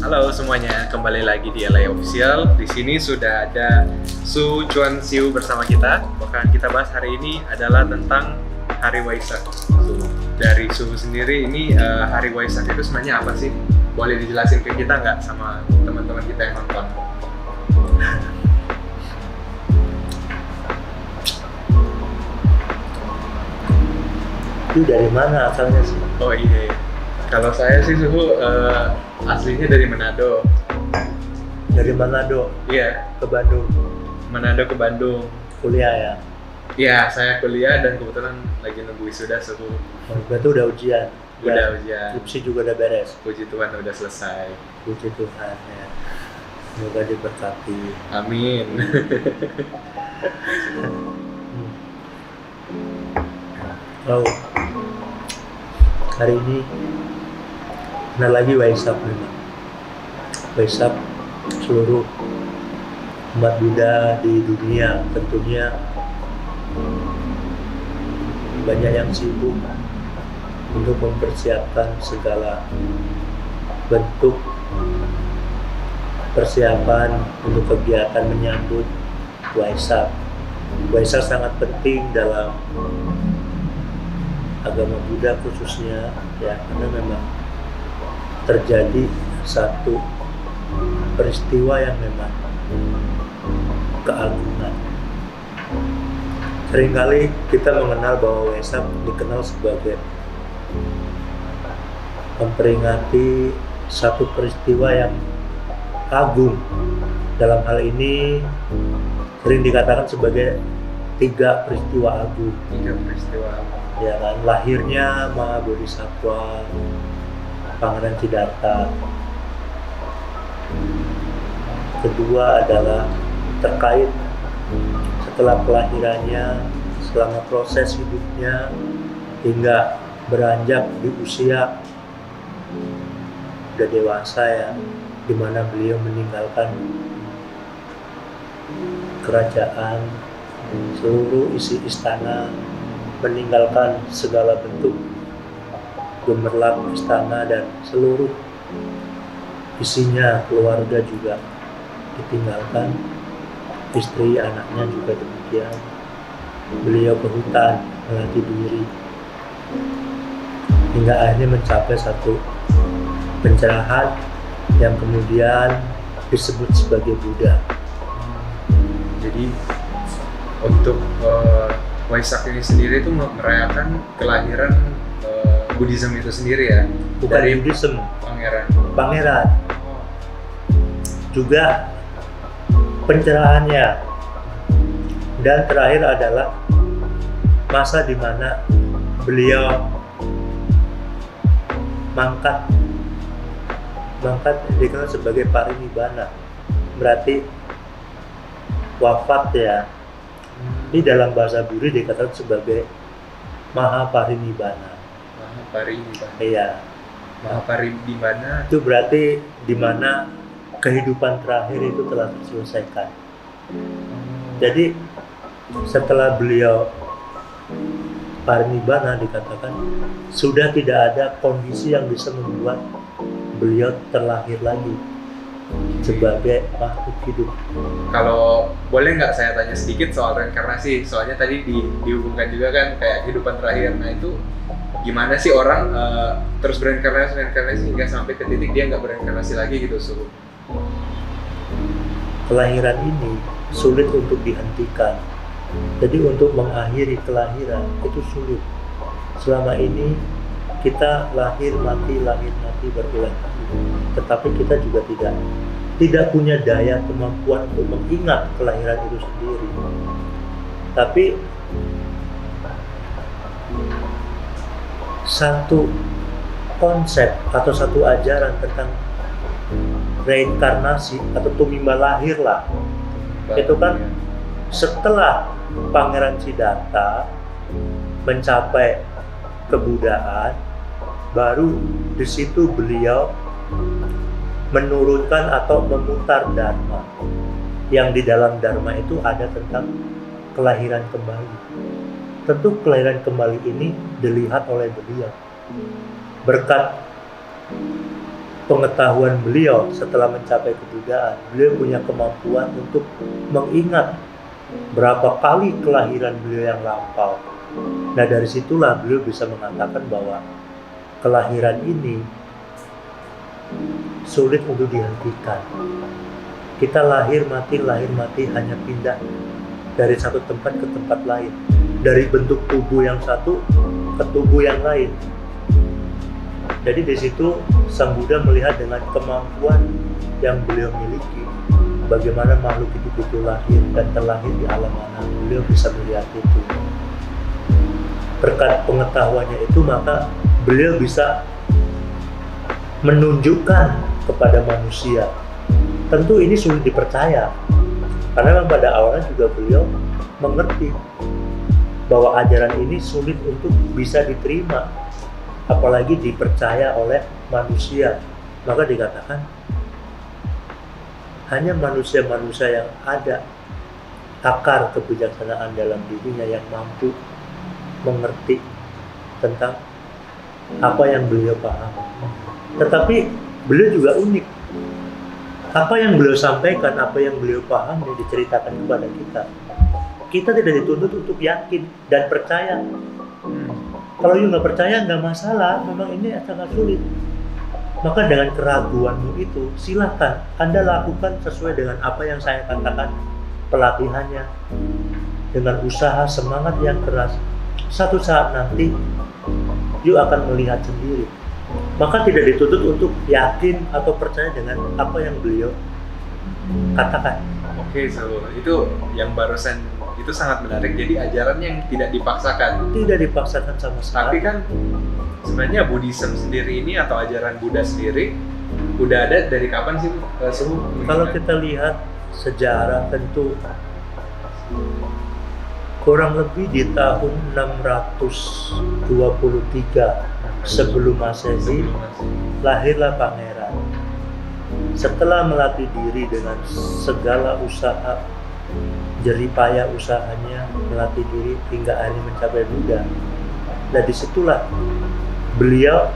Halo semuanya, kembali lagi di LA Official. Di sini sudah ada Su Chuan Siu bersama kita. Bahkan kita bahas hari ini adalah tentang Hari Waisak. Dari Su sendiri ini Hari Waisak itu sebenarnya apa sih? Boleh dijelasin ke kita nggak sama teman-teman kita yang nonton? Itu dari mana asalnya sih? Oh iya, kalau saya sih suhu aslinya dari Manado. Dari Manado Iya, ke Bandung Manado ke Bandung. kuliah ya? Iya, saya kuliah dan kebetulan lagi nunggu wisuda suhu. Berarti udah ujian? Udah ujian. Skripsi juga udah beres? Puji Tuhan udah selesai. Puji Tuhan ya. Semoga diberkati. Amin. Oh, hari ini benar lagi Waisak memang. Waisak seluruh umat Buddha di dunia tentunya banyak yang sibuk untuk mempersiapkan segala bentuk persiapan untuk kegiatan menyambut Waisak. Waisak sangat penting dalam agama Buddha khususnya ya, karena memang terjadi satu peristiwa yang memang keagungan. Seringkali kita mengenal bahwa Waisak dikenal sebagai memperingati satu peristiwa yang agung. Dalam hal ini sering dikatakan sebagai 3 peristiwa agung. 3 peristiwa. Ya kan, lahirnya Maha Bodhisattva Pangeran Siddhartha. Kedua adalah terkait setelah kelahirannya, selama proses hidupnya hingga beranjak di usia udah dewasa ya, di mana beliau meninggalkan kerajaan, seluruh isi istana, meninggalkan segala bentuk gemerlap istana dan seluruh isinya, keluarga juga ditinggalkan, istri anaknya juga demikian. Beliau ke hutan melatih diri hingga akhirnya mencapai satu pencerahan yang kemudian disebut sebagai Buddha. Jadi untuk Waisak ini sendiri itu merayakan kelahiran Buddhism itu sendiri ya? Bukan dari Buddhism, pangeran. juga pencerahannya, dan terakhir adalah masa di mana beliau mangkat dikenal sebagai parinibbana, berarti wafat ya. Ini dalam bahasa Buddha dikatakan sebagai Mahaparinibbana. Mahaparinibbana. Iya. Mahaparinibbana Itu berarti di mana kehidupan terakhir itu telah terselesaikan. Jadi setelah beliau parinibbana dikatakan sudah tidak ada kondisi yang bisa membuat beliau terlahir lagi sebagai makhluk hidup. Kalau boleh nggak saya tanya sedikit soal reinkarnasi? Soalnya tadi dihubungkan juga kan kayak kehidupan terakhir. Nah itu gimana sih orang terus bereinkarnasi hingga sampai ke titik dia nggak bereinkarnasi lagi gitu, Suhu? Kelahiran ini sulit untuk dihentikan. Jadi untuk mengakhiri kelahiran itu sulit. Selama ini kita lahir mati berulang kali, tetapi kita juga tidak punya daya kemampuan untuk mengingat kelahiran itu sendiri. Tapi satu konsep atau satu ajaran tentang reinkarnasi atau tumimba lahir lah, itu kan setelah Pangeran Siddhartha mencapai kebudaan, baru di situ beliau menurunkan atau memutar dharma. Yang di dalam dharma itu ada tentang kelahiran kembali. Tentu kelahiran kembali ini dilihat oleh beliau berkat pengetahuan beliau setelah mencapai kebudaan, beliau punya kemampuan untuk mengingat berapa kali kelahiran beliau yang lampau. Nah, dari situlah beliau bisa mengatakan bahwa kelahiran ini sulit untuk dihentikan. Kita lahir mati hanya pindah dari satu tempat ke tempat lain, dari bentuk tubuh yang satu ke tubuh yang lain. Jadi di situ Sang Buddha melihat dengan kemampuan yang beliau miliki, bagaimana makhluk hidup itu lahir dan terlahir di alam mana. Beliau bisa melihat itu. Berkat pengetahuannya itu, maka beliau bisa menunjukkan kepada manusia. Tentu ini sulit dipercaya, karena memang pada awalnya juga beliau mengerti bahwa ajaran ini sulit untuk bisa diterima, apalagi dipercaya oleh manusia. Maka dikatakan hanya manusia-manusia yang ada akar kebijaksanaan dalam dirinya yang mampu mengerti tentang apa yang beliau pahami. Tetapi beliau juga unik. Apa yang beliau sampaikan, apa yang beliau pahami diceritakan kepada kita. Kita tidak dituntut untuk yakin dan percaya. Kalau you nggak percaya nggak masalah, memang ini sangat sulit. Maka dengan keraguanmu itu, silakan Anda lakukan sesuai dengan apa yang saya katakan, pelatihannya, dengan usaha, semangat yang keras. Satu saat nanti, you akan melihat sendiri. Maka tidak dituntut untuk yakin atau percaya dengan apa yang beliau katakan. Oke, so itu yang barusan itu sangat menarik. Jadi ajaran yang tidak dipaksakan. Tidak dipaksakan sama sekali. Tapi kan sebenarnya Buddhism sendiri ini atau ajaran Buddha sendiri udah ada dari kapan sih, Suhu? Kalau kita lihat sejarah, tentu kurang lebih di tahun 623 sebelum Masehi lahirlah pangeran. Setelah melatih diri dengan segala usaha, jeripaya usahanya, melatih diri hingga akhirnya mencapai Buddha. Nah, disitulah beliau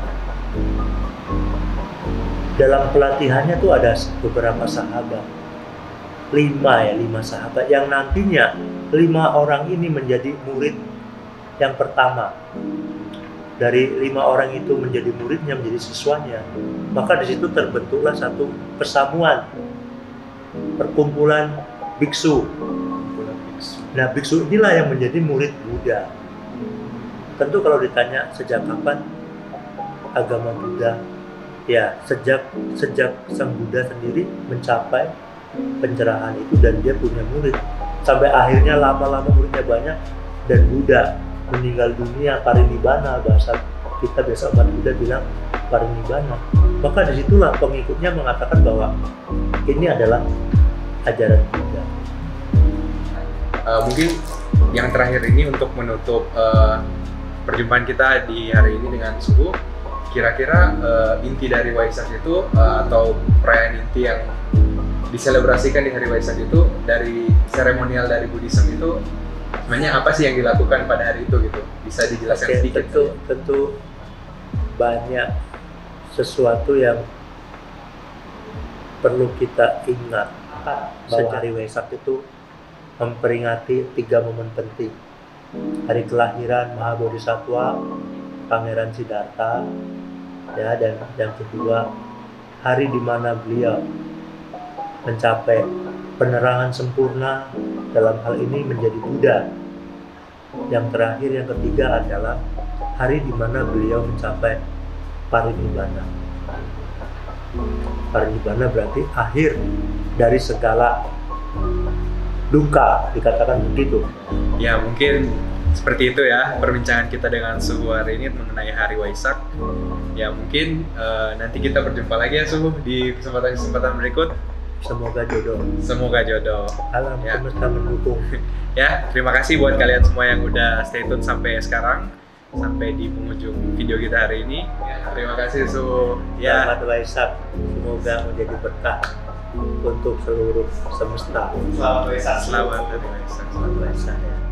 dalam pelatihannya tuh ada beberapa sahabat, 5 sahabat yang nantinya 5 orang ini menjadi murid yang pertama. Dari 5 orang itu menjadi muridnya, menjadi siswanya. Maka di situ terbentuklah satu persamuan, perkumpulan biksu. Nah, biksu inilah yang menjadi murid Buddha. Tentu kalau ditanya sejak kapan agama Buddha, ya sejak Sang Buddha sendiri mencapai pencerahan itu dan dia punya murid. Sampai akhirnya lama-lama muridnya banyak dan Buddha meninggal dunia, parinibbana, bahasa kita biasa umat Buddha bilang parinibbana. Maka disitulah pengikutnya mengatakan bahwa ini adalah ajaran Buddha. Mungkin yang terakhir ini untuk menutup perjumpaan kita di hari ini dengan Suhu, kira-kira inti dari Waisak itu atau perayaan inti yang diselebrasikan di hari Waisak itu, dari seremonial dari Buddhism itu sebenarnya apa sih yang dilakukan pada hari itu gitu? Bisa dijelaskan sedikit? Tentu banyak sesuatu yang perlu kita ingat bahwa hari Waisak itu memperingati 3 momen penting. Hari kelahiran Mahabodhisattva, Pangeran Siddhartha, ya, dan yang kedua hari di mana beliau mencapai penerangan sempurna, dalam hal ini menjadi Buddha. Yang terakhir, yang ketiga adalah hari di mana beliau mencapai parinibbana. Parinibbana berarti akhir dari segala duka, dikatakan begitu. Ya, mungkin seperti itu ya perbincangan kita dengan Suhu hari ini mengenai hari Waisak. Ya, mungkin nanti kita berjumpa lagi ya Suhu di kesempatan berikut. Semoga jodoh. Semoga jodoh. Alam semesta mendukung. Ya, terima kasih buat kalian semua yang udah stay tune sampai sekarang, sampai di penghujung video kita hari ini. Ya, terima kasih Suhu. Ya. Selamat Waisak. Semoga menjadi berkah untuk seluruh semesta. Selamat Waisak. Selamat Waisak. Selamat Waisak. Ya.